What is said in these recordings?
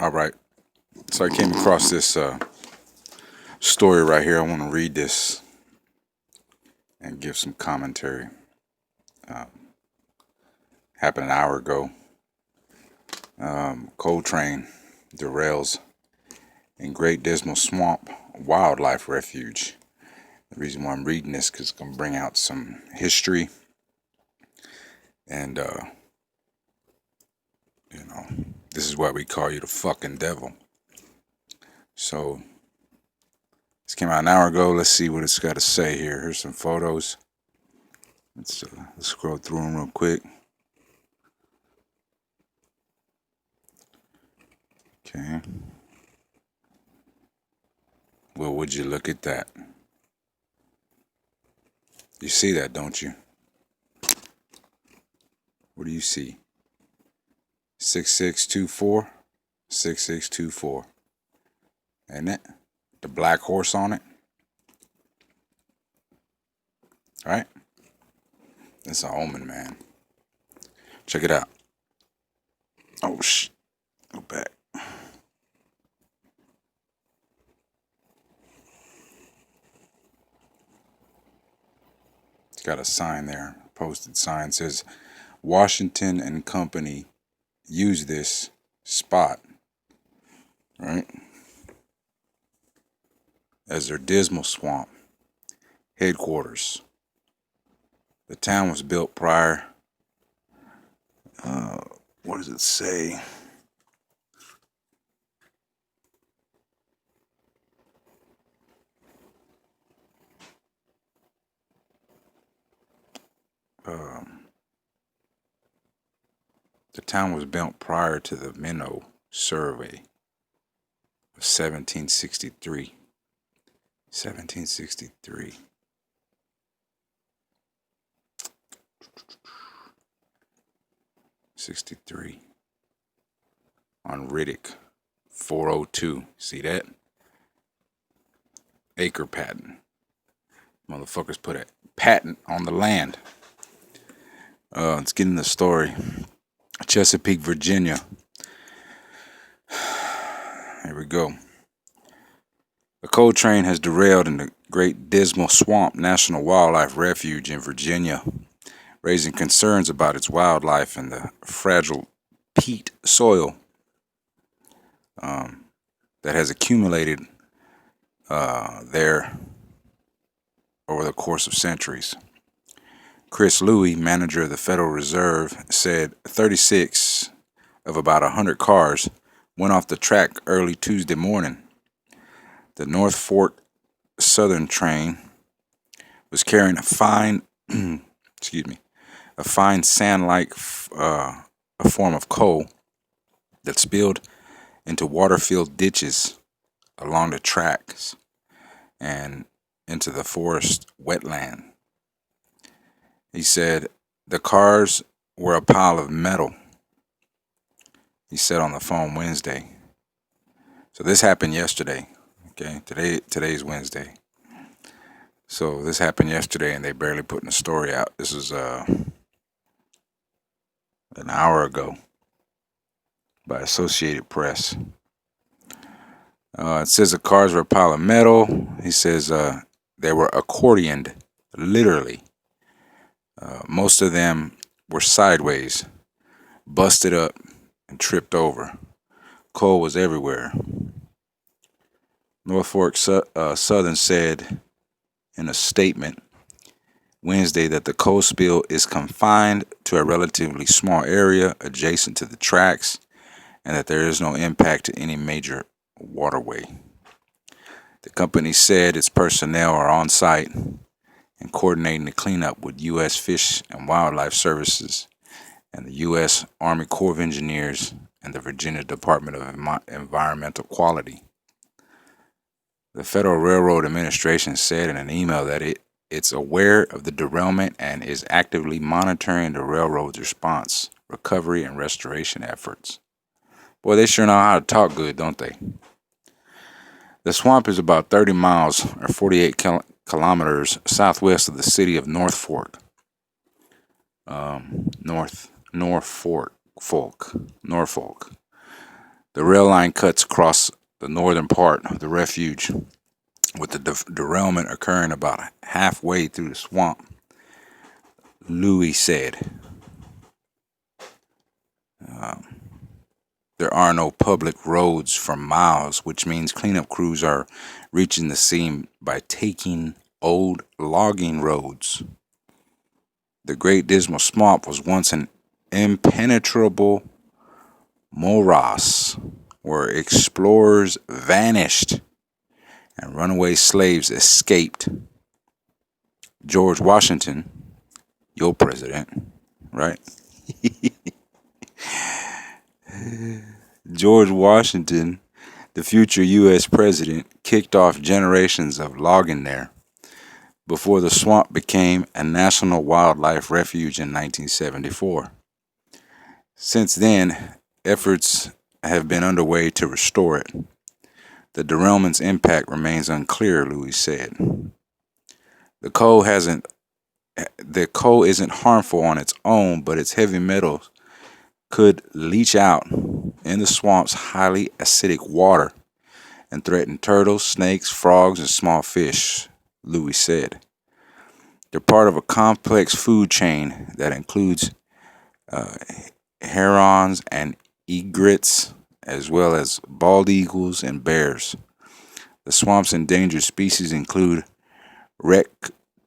All right. So I came across this story right here. I want to read this and give some commentary. Uh, Happened an hour ago. Coal train derails in Great Dismal Swamp Wildlife Refuge. The reason why I'm reading this because it's going to bring out some history and, this is why we call you the fucking devil. So, this came out an hour ago. Let's see what it's got to say here. Here's some photos. Let's scroll through them real quick. Okay. Well, would you look at that? You see that, don't you? What do you see? 6624? 6624. Ain't it? The black horse on it? Alright? That's an omen, man. Check it out. Oh, shit. Go back. It's got a sign there. Posted sign says Washington and Company use this spot, right, as their Dismal Swamp headquarters. The town was built prior. What does it say? The town was built prior to the Minnow Survey of 1763. 1763. '63 on Riddick 402. See that? Acre patent. Motherfuckers put a patent on the land. Let's get in the story. Chesapeake, Virginia. Here we go. A coal train has derailed in the Great Dismal Swamp National Wildlife Refuge in Virginia, raising concerns about its wildlife and the fragile peat soil that has accumulated there over the course of centuries. Chris Louie, manager of the Federal Reserve, said 36 of about 100 cars went off the track early Tuesday morning. The North Fork Southern train was carrying a fine, a fine sand-like a form of coal that spilled into water-filled ditches along the tracks and into the forest wetland. He said the cars were a pile of metal. He said on the phone Wednesday. So this happened yesterday. Okay, today's Wednesday. So this happened yesterday, and they barely putting the story out. This is an hour ago by Associated Press. It says the cars were a pile of metal. He says they were accordioned, literally. Most of them were sideways, busted up, and tripped over. Coal was everywhere. Norfolk Southern said in a statement Wednesday that the coal spill is confined to a relatively small area adjacent to the tracks and that there is no impact to any major waterway. The company said its personnel are on site and coordinating the cleanup with U.S. Fish and Wildlife Services and the U.S. Army Corps of Engineers and the Virginia Department of Environmental Quality. The Federal Railroad Administration said in an email that it's aware of the derailment and is actively monitoring the railroad's response, recovery, and restoration efforts. Boy, they sure know how to talk good, don't they? The swamp is about 30 miles or 48 kilometers southwest of the city of Norfolk. Norfolk. The rail line cuts across the northern part of the refuge, with the derailment occurring about halfway through the swamp. Louis said, um, there are no public roads for miles, which means cleanup crews are reaching the scene by taking old logging roads. The Great Dismal Swamp was once an impenetrable morass where explorers vanished and runaway slaves escaped. George Washington, your president, right? George Washington, the future U.S. president, kicked off generations of logging there before the swamp became a national wildlife refuge in 1974. Since then, efforts have been underway to restore it. The derailment's impact remains unclear, Louis said. The coal hasn't the coal isn't harmful on its own, but its heavy metals could leach out in the swamp's highly acidic water and threaten turtles, snakes, frogs, and small fish, Louis said. They're part of a complex food chain that includes uh, herons and egrets, as well as bald eagles and bears. The swamp's endangered species include red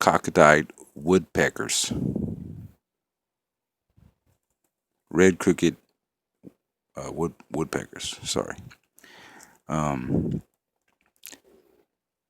cockaded woodpeckers, red crooked woodpeckers. Sorry. Um,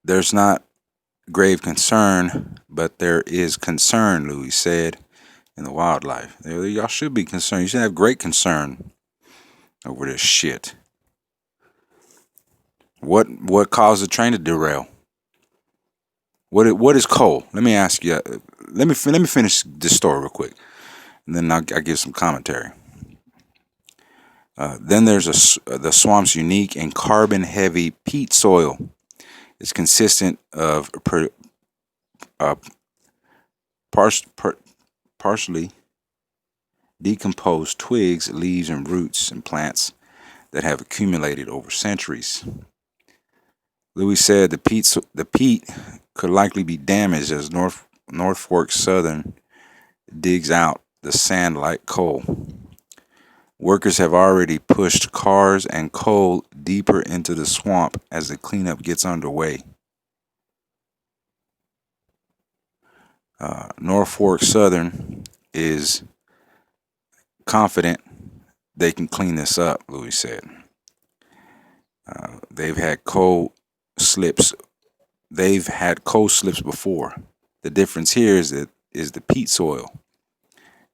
there's not grave concern, but there is concern, Louis said, in the wildlife. Y'all should be concerned. You should have great concern over this shit. What caused the train to derail? What is coal? Let me ask you. Let me finish this story real quick, and then I'll give some commentary. Then there's the swamp's unique and carbon-heavy peat soil. It's consistent of uh, partially decomposed twigs, leaves, and roots and plants that have accumulated over centuries. Louis said the peat could likely be damaged as North Fork Southern digs out the sand like coal. Workers have already pushed cars and coal deeper into the swamp as the cleanup gets underway. North Fork Southern is confident they can clean this up, Louis said. They've had coal slips. They've had coal slips before. The difference here is the peat soil.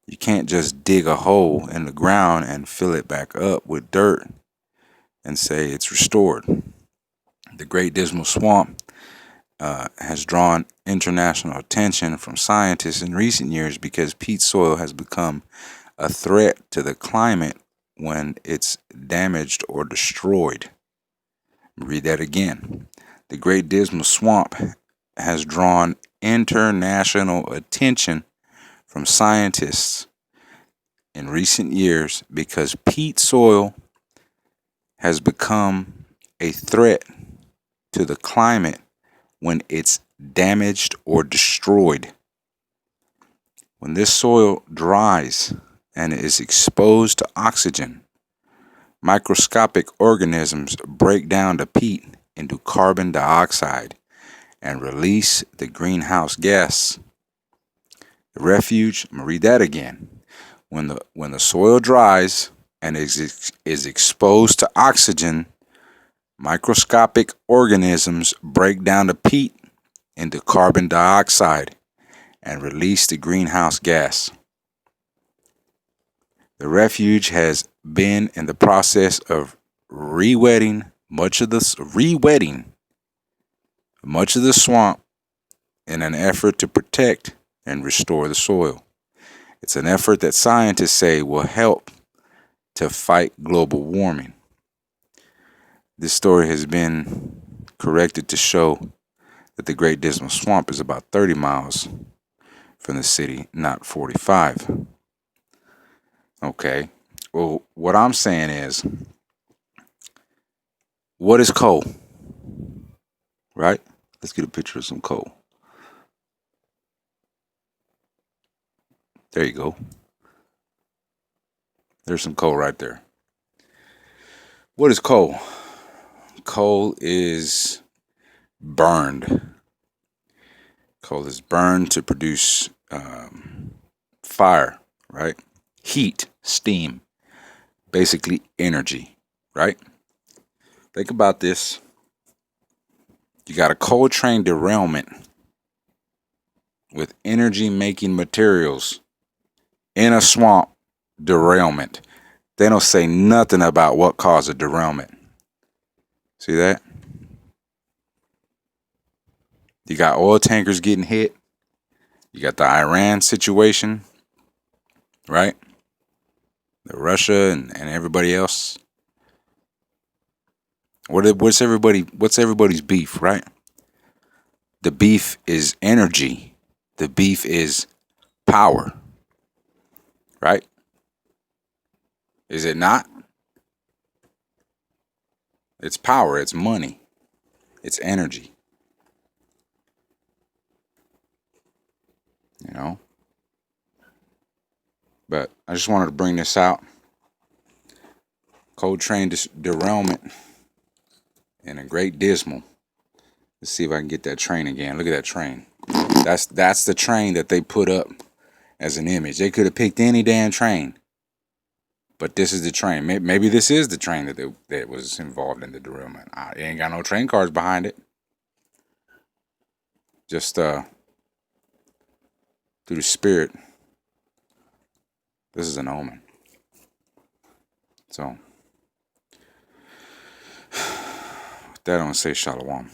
You can't just dig a hole in the ground and fill it back up with dirt and say it's restored. The Great Dismal Swamp has drawn international attention from scientists in recent years because peat soil has become a threat to the climate when it's damaged or destroyed. Read that again. The Great Dismal Swamp has drawn international attention from scientists in recent years because peat soil has become a threat to the climate when it's damaged or destroyed. When this soil dries and is exposed to oxygen, microscopic organisms break down the peat into carbon dioxide and release the greenhouse gas. The refuge, I'm going to read that again. When the soil dries and is exposed to oxygen, microscopic organisms break down the peat into carbon dioxide and release the greenhouse gas. The refuge has been in the process of re-wetting much of the swamp in an effort to protect and restore the soil. It's an effort that scientists say will help to fight global warming. This story has been corrected to show that the Great Dismal Swamp is about 30 miles from the city, not 45. Okay. Well, what I'm saying is What is coal? Right? Let's get a picture of some coal. There you go. There's some coal right there. What is coal? Coal is burned. Coal is burned to produce fire, right? Heat, steam, basically energy, right? Think about this. You got a coal train derailment with energy making materials in a swamp derailment. They don't say nothing about what caused a derailment. See that? You got oil tankers getting hit. You got the Iran situation, right? The Russia and everybody else. What's everybody's beef, right? The beef is energy. The beef is power, right? Is it not? It's power, it's money, it's energy, you know? But I just wanted to bring this out. Coal train derailment in a great Dismal. Let's see if I can get that train again. Look at that train. That's the train that they put up as an image. They could have picked any damn train, but this is the train. Maybe this is the train that was involved in the derailment. It ain't got no train cars behind it. Just through the spirit, this is an omen. So with that, I'm gonna say shalom.